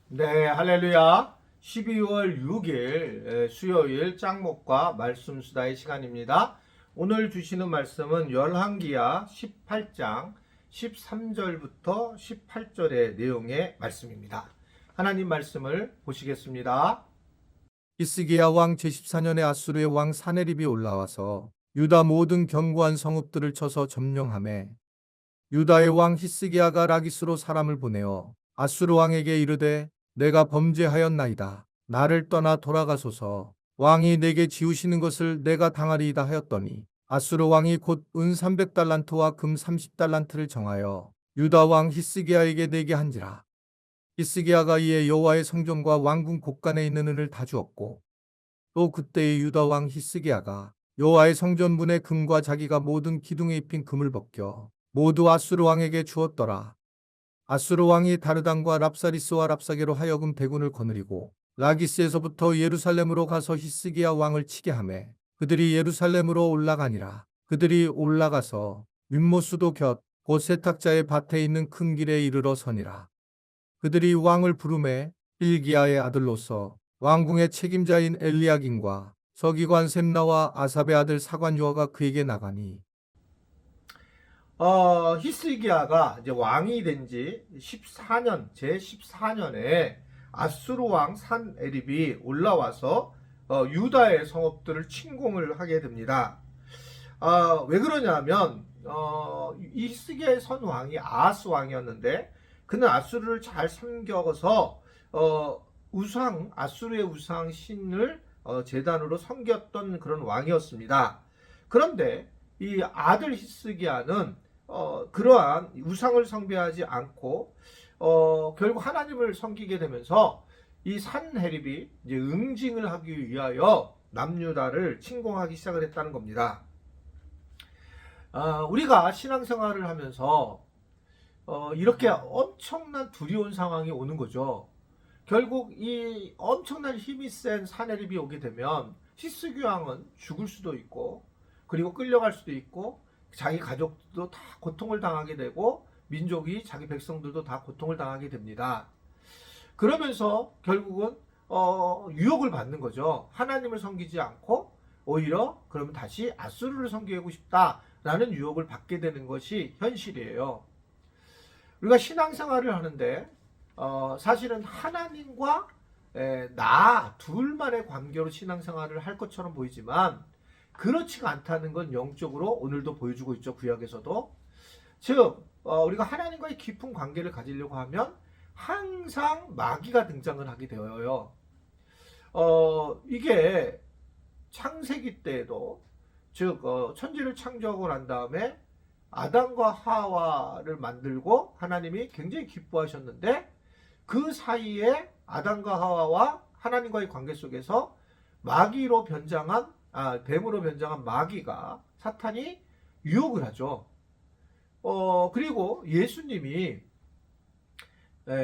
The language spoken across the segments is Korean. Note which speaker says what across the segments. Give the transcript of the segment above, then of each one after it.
Speaker 1: 네, 할렐루야. 12월 6일 수요일 짱목과 말씀 수다의 시간입니다. 오늘 주시는 말씀은 열왕기야 18장 13절부터 18절의 내용의 말씀입니다. 하나님 말씀을 보시겠습니다.
Speaker 2: 히스기야 왕 제14년에 아수르의 왕 사네립이 올라와서 유다 모든 견고한 성읍들을 쳐서 점령하매 유다의 왕 히스기야가 라기스로 사람을 보내어 아수르 왕에게 이르되 내가 범죄하였나이다. 나를 떠나 돌아가소서. 왕이 내게 지우시는 것을 내가 당하리이다 하였더니 아수르 왕이 곧 은 300달란트와 금 30달란트를 정하여 유다 왕 히스기야에게 내게 한지라. 히스기야가 이에 여호와의 성전과 왕궁 곳간에 있는 은을 다 주었고 또 그때의 유다 왕 히스기야가 여호와의 성전 문의 금과 자기가 모든 기둥에 입힌 금을 벗겨 모두 아수르 왕에게 주었더라. 아수르 왕이 다르단과 랍사리스와 랍사게로 하여금 대군을 거느리고 라기스에서부터 예루살렘으로 가서 히스기야 왕을 치게 하매 그들이 예루살렘으로 올라가니라. 그들이 올라가서 윗모수도 곁 곧 세탁자의 밭에 있는 큰 길에 이르러 서니라. 그들이 왕을 부르매 hil기야의 아들로서 왕궁의 책임자인 엘리야긴과 서기관 셈나와 아삽의 아들 사관 요아가 그에게 나가니
Speaker 1: 히스기야가 이제 왕이 된 지 14년, 제 14년에 아수르 왕 산에립이 올라와서 유다의 성읍들을 침공을 하게 됩니다. 왜 그러냐면 이 히스기야의 선 왕이 아하스 왕이었는데 그는 아수르를 잘 섬겨서 아수르의 우상 신을 제단으로 섬겼던 그런 왕이었습니다. 그런데 이 아들 히스기야는 그러한 우상을 숭배하지 않고 결국 하나님을 섬기게 되면서 이 산헤립이 이제 응징을 하기 위하여 남유다를 침공하기 시작을 했다는 겁니다. 우리가 신앙생활을 하면서 이렇게 엄청난 두려운 상황이 오는 거죠. 결국 이 엄청난 힘이 센 산헤립이 오게 되면 히스기야 왕은 죽을 수도 있고 그리고 끌려갈 수도 있고 자기 가족도 다 고통을 당하게 되고 민족이 자기 백성들도 다 고통을 당하게 됩니다. 그러면서 결국은 유혹을 받는 거죠. 하나님을 섬기지 않고 오히려 그러면 다시 아수르를 섬기고 싶다라는 유혹을 받게 되는 것이 현실이에요. 우리가 신앙생활을 하는데 사실은 하나님과 나 둘만의 관계로 신앙생활을 할 것처럼 보이지만 그렇지가 않다는 건 영적으로 오늘도 보여주고 있죠. 구약에서도. 즉 우리가 하나님과의 깊은 관계를 가지려고 하면 항상 마귀가 등장을 하게 되어요. 이게 창세기 때에도 즉 천지를 창조하고 난 다음에 아담과 하와를 만들고 하나님이 굉장히 기뻐하셨는데 그 사이에 아담과 하와와 하나님과의 관계 속에서 마귀로 변장한 뱀으로 변장한 마귀가 사탄이 유혹을 하죠. 그리고 예수님이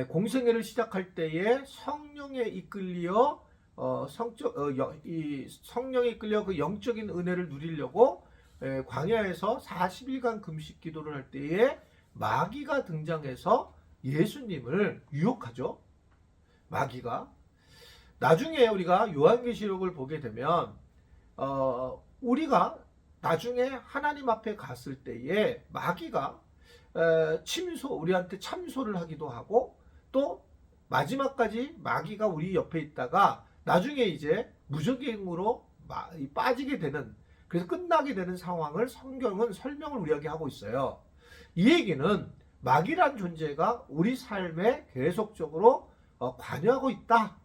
Speaker 1: 공생애를 시작할 때에 성령에 이끌려 성령에 이끌려 그 영적인 은혜를 누리려고 광야에서 40일간 금식 기도를 할 때에 마귀가 등장해서 예수님을 유혹하죠. 마귀가. 나중에 우리가 요한계시록을 보게 되면 우리가 나중에 하나님 앞에 갔을 때에 마귀가 우리한테 참소를 하기도 하고 또 마지막까지 마귀가 우리 옆에 있다가 나중에 이제 무적행으로 빠지게 되는 그래서 끝나게 되는 상황을 성경은 설명을 우리에게 하고 있어요. 이 얘기는 마귀란 존재가 우리 삶에 계속적으로 관여하고 있다.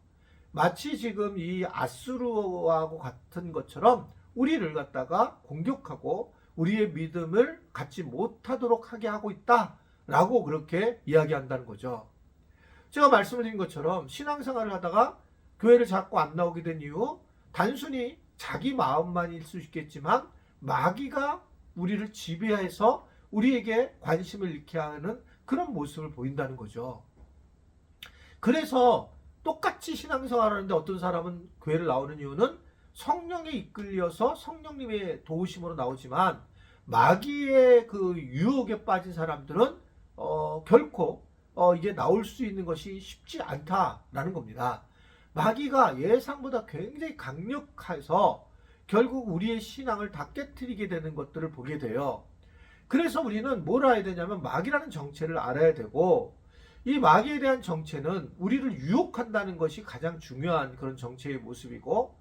Speaker 1: 마치 지금 이 아수르하고 같은 것처럼 우리를 갖다가 공격하고 우리의 믿음을 갖지 못하도록 하게 하고 있다라고 그렇게 이야기한다는 거죠. 제가 말씀을 드린 것처럼 신앙생활을 하다가 교회를 자꾸 안 나오게 된 이유 단순히 자기 마음만일 수 있겠지만 마귀가 우리를 지배해서 우리에게 관심을 잃게 하는 그런 모습을 보인다는 거죠. 그래서 똑같이 신앙생활을 하는데 어떤 사람은 교회를 나오는 이유는 성령에 이끌려서 성령님의 도우심으로 나오지만 마귀의 그 유혹에 빠진 사람들은 결코 이게 나올 수 있는 것이 쉽지 않다라는 겁니다. 마귀가 예상보다 굉장히 강력해서 결국 우리의 신앙을 다 깨트리게 되는 것들을 보게 돼요. 그래서 우리는 뭘 알아야 되냐면 마귀라는 정체를 알아야 되고, 이 마귀에 대한 정체는 우리를 유혹한다는 것이 가장 중요한 그런 정체의 모습이고,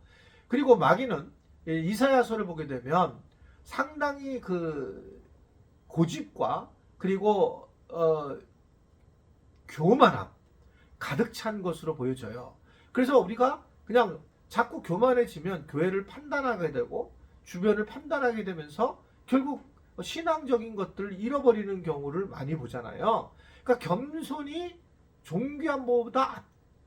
Speaker 1: 그리고 마귀는 이사야서를 보게 되면 상당히 그 고집과 그리고 교만함 가득 찬 것으로 보여져요. 그래서 우리가 그냥 자꾸 교만해지면 교회를 판단하게 되고 주변을 판단하게 되면서 결국 신앙적인 것들을 잃어버리는 경우를 많이 보잖아요. 그러니까 겸손이 존귀함보다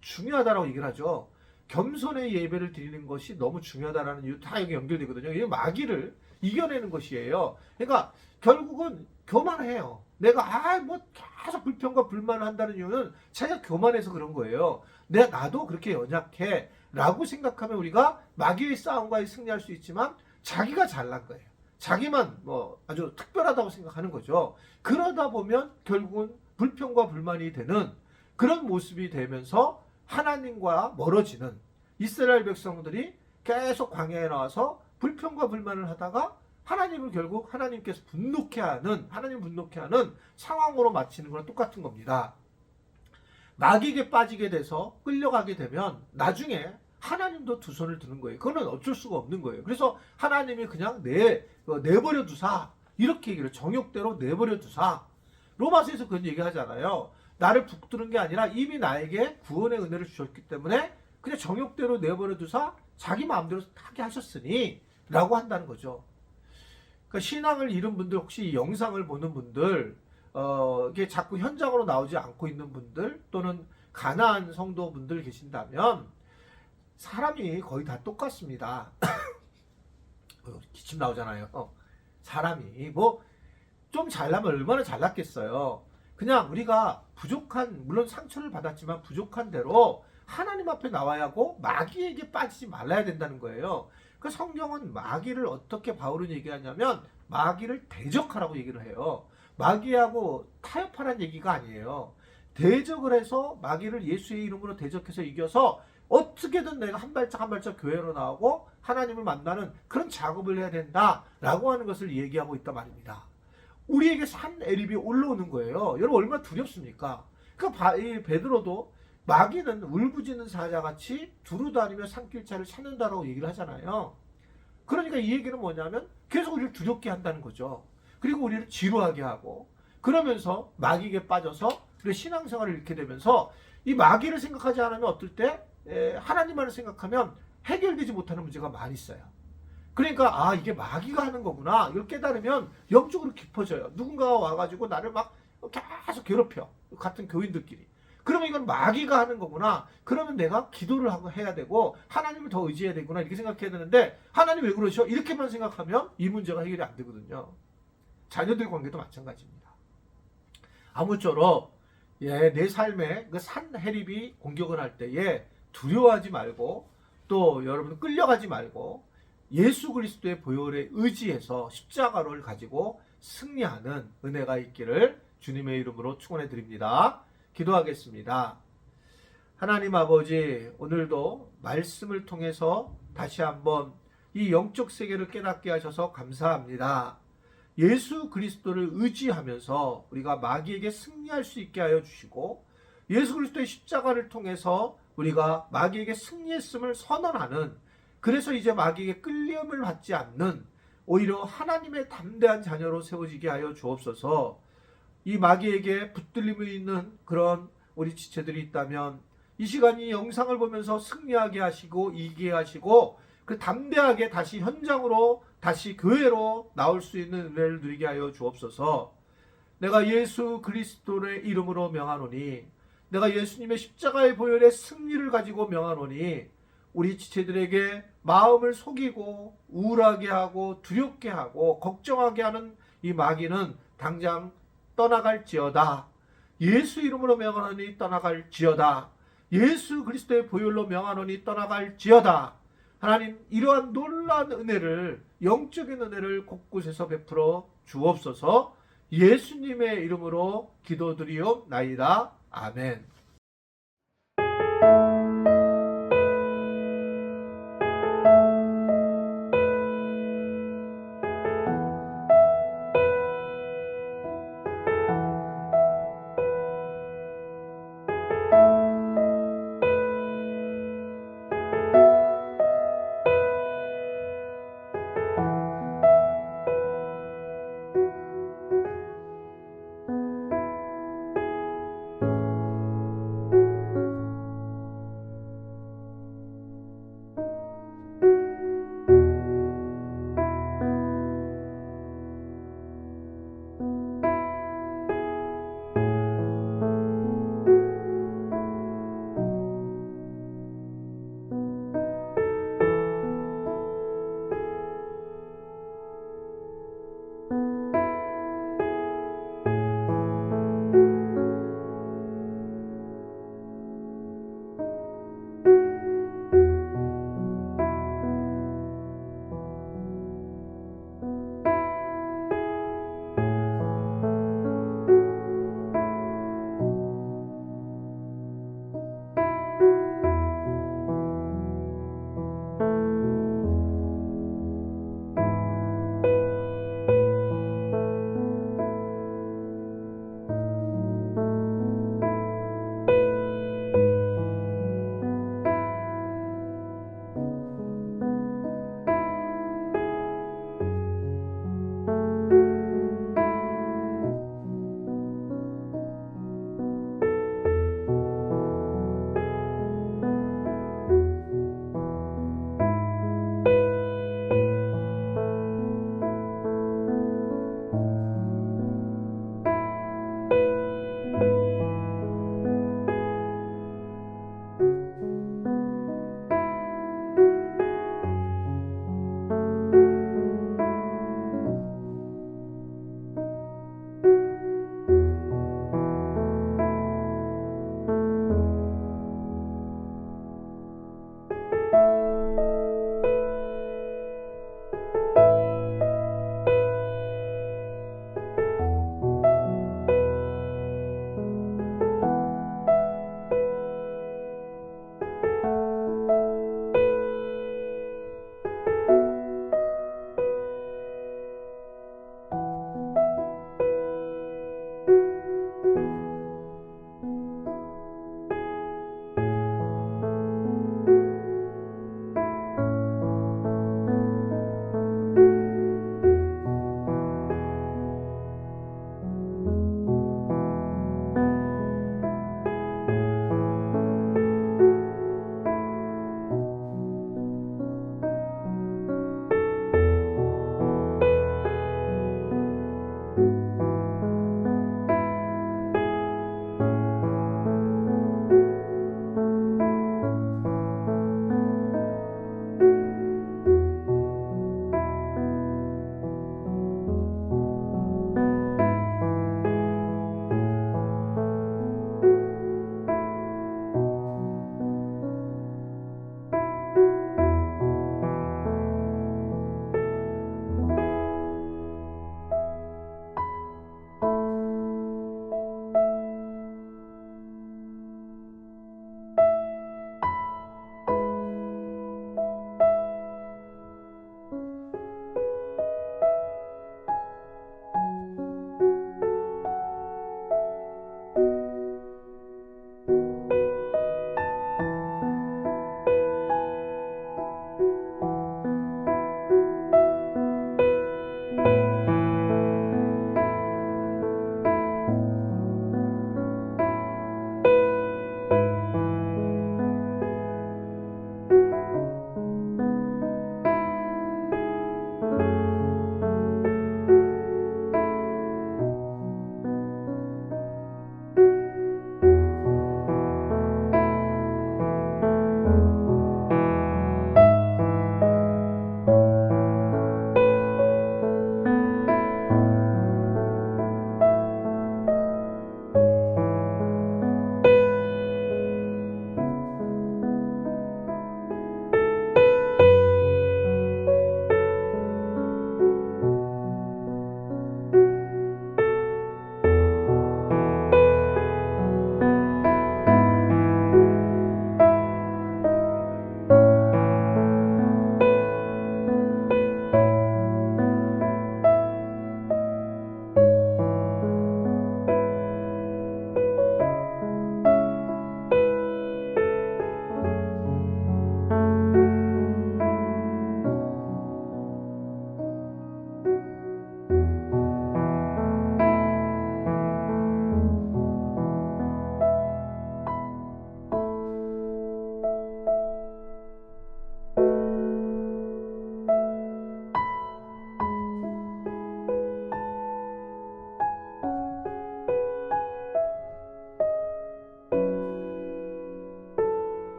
Speaker 1: 중요하다라고 얘기를 하죠. 겸손의 예배를 드리는 것이 너무 중요하다라는 이유 다 여기 연결되거든요. 이 마귀를 이겨내는 것이에요. 그러니까 결국은 교만해요. 내가 뭐 계속 불평과 불만을 한다는 이유는 자기가 교만해서 그런 거예요. 나도 그렇게 연약해 라고 생각하면 우리가 마귀의 싸움과 승리할 수 있지만 자기가 잘난 거예요. 자기만 뭐 아주 특별하다고 생각하는 거죠. 그러다 보면 결국은 불평과 불만이 되는 그런 모습이 되면서 하나님과 멀어지는 이스라엘 백성들이 계속 광야에 나와서 불평과 불만을 하다가 하나님을 결국 하나님께서 하나님 분노케 하는 상황으로 마치는 거랑 똑같은 겁니다. 마귀에게 빠지게 돼서 끌려가게 되면 나중에 하나님도 두 손을 드는 거예요. 그거는 어쩔 수가 없는 거예요. 그래서 하나님이 그냥 내버려 두사 이렇게 얘기를 정욕대로 내버려 두사. 로마서에서 그런 얘기 하잖아요. 나를 붙드는 게 아니라 이미 나에게 구원의 은혜를 주셨기 때문에 그냥 정욕대로 내버려 두사 자기 마음대로 하게 하셨으니 라고 한다는 거죠. 그러니까 신앙을 잃은 분들, 혹시 이 영상을 보는 분들, 이게 자꾸 현장으로 나오지 않고 있는 분들 또는 가난한 성도분들 계신다면 사람이 거의 다 똑같습니다. 기침 나오잖아요. 사람이 뭐 좀 잘나면 얼마나 잘났겠어요. 그냥 우리가 부족한, 물론 상처를 받았지만 부족한 대로 하나님 앞에 나와야 하고 마귀에게 빠지지 말아야 된다는 거예요. 그 성경은 마귀를 어떻게 바울은 얘기하냐면 마귀를 대적하라고 얘기를 해요. 마귀하고 타협하라는 얘기가 아니에요. 대적을 해서 마귀를 예수의 이름으로 대적해서 이겨서 어떻게든 내가 한 발짝 한 발짝 교회로 나오고 하나님을 만나는 그런 작업을 해야 된다라고 하는 것을 얘기하고 있단 말입니다. 우리에게 산 애립이 올라오는 거예요. 여러분 얼마나 두렵습니까? 그러니까 이 베드로도 마귀는 울부짖는 사자같이 두루다니며 산길차를 찾는다라고 얘기를 하잖아요. 그러니까 이 얘기는 뭐냐면 계속 우리를 두렵게 한다는 거죠. 그리고 우리를 지루하게 하고 그러면서 마귀에게 빠져서 우리 신앙생활을 잃게 되면서 이 마귀를 생각하지 않으면 어떨 때 하나님만을 생각하면 해결되지 못하는 문제가 많이 있어요. 그러니까 이게 마귀가 하는 거구나 이걸 깨달으면 영적으로 깊어져요. 누군가가 와가지고 나를 막 계속 괴롭혀. 같은 교인들끼리. 그러면 이건 마귀가 하는 거구나. 그러면 내가 기도를 하고 해야 되고 하나님을 더 의지해야 되구나 이렇게 생각해야 되는데 하나님 왜 그러셔? 이렇게만 생각하면 이 문제가 해결이 안 되거든요. 자녀들 관계도 마찬가지입니다. 아무쪼록 내 삶에 그 산해립이 공격을 할 때에 두려워하지 말고 또 여러분 끌려가지 말고 예수 그리스도의 보혈에 의지해서 십자가를 가지고 승리하는 은혜가 있기를 주님의 이름으로 축원해 드립니다. 기도하겠습니다. 하나님 아버지, 오늘도 말씀을 통해서 다시 한번 이 영적 세계를 깨닫게 하셔서 감사합니다. 예수 그리스도를 의지하면서 우리가 마귀에게 승리할 수 있게 하여 주시고 예수 그리스도의 십자가를 통해서 우리가 마귀에게 승리했음을 선언하는, 그래서 이제 마귀에게 끌림을 받지 않는 오히려 하나님의 담대한 자녀로 세워지게 하여 주옵소서. 이 마귀에게 붙들림이 있는 그런 우리 지체들이 있다면 이 시간 이 영상을 보면서 승리하게 하시고 이기게 하시고 그 담대하게 다시 현장으로 다시 교회로 나올 수 있는 은혜를 누리게 하여 주옵소서. 내가 예수 그리스도의 이름으로 명하노니, 내가 예수님의 십자가의 보혈의 승리를 가지고 명하노니 우리 지체들에게 마음을 속이고 우울하게 하고 두렵게 하고 걱정하게 하는 이 마귀는 당장 떠나갈지어다. 예수 이름으로 명하노니 떠나갈지어다. 예수 그리스도의 보혈로 명하노니 떠나갈지어다. 하나님, 이러한 놀라운 은혜를, 영적인 은혜를 곳곳에서 베풀어 주옵소서. 예수님의 이름으로 기도드리옵나이다. 아멘.